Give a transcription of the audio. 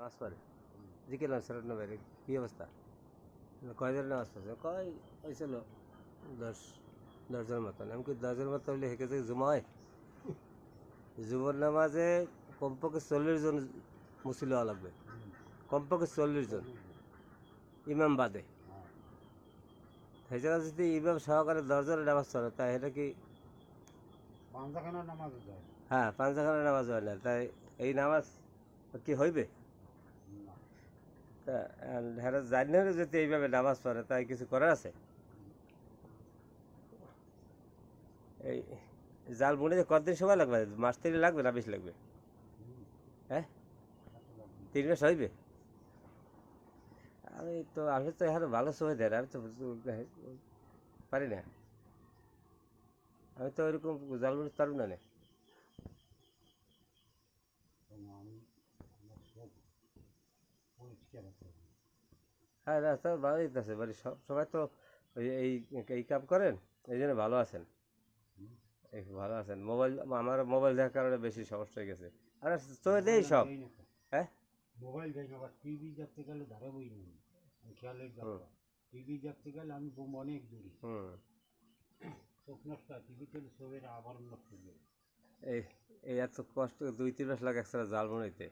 নামাজ পড়ে জিকির সালাত নবীর কী অবস্থা? কয়জন নামাজ পড়ছে? কয় হয়েছিল 10 মতন। এমনকি 10 মতো হলে হেঁকে যে জুমা হয়, জুমার নামাজে কমপক্ষে 40 জন মুসল্লি হওয়া লাগবে, কমপক্ষে 40 জন ইমাম বাদে। সেই জায়গায় যদি ইমাম সহকারে 10 জনের নামাজ চলে, তাই এটা কি হ্যাঁ পাঁচখানা নামাজ হয় না? তাই এই নামাজ কি হইবে? তা হ্যাঁ জানেন যদি এইভাবে নামাজ পড়ে, তাই কিছু করার আছে? এই জাল বুনে কতদিন সময় লাগবে? মাস 3 লাগবে না বেশি লাগবে? হ্যাঁ 3 মাস হইবে? আমি তো এখন ভালো সময় দেন, আমি তো পারি না, আমি তো ওইরকম জাল বুনতে পারবো না। হ্যাঁ রাস্তা ভালোই আছে, মানে সবাই তো এই এই কাম করেন, এই জন্য ভালো আছেন। ভালো আছেন। আমার মোবাইল দেখার কারণে বেশি সমস্যা হয়ে গেছে। আর তো নেই সব। হ্যাঁ মোবাইল দেখি আবার টিভি দেখতে গেলে ধারে বই নেই, আমি খেয়ালের ব্যাপার। টিভি দেখতে গেলে আমি অনেক দূরে, হুম চোখ নষ্ট হয়, টিভি তেলে চোখের আবরণ নষ্ট হয়ে যায়। এই এই এত কষ্ট 2-3 মাস লাগে একটা জাল বানাইতে।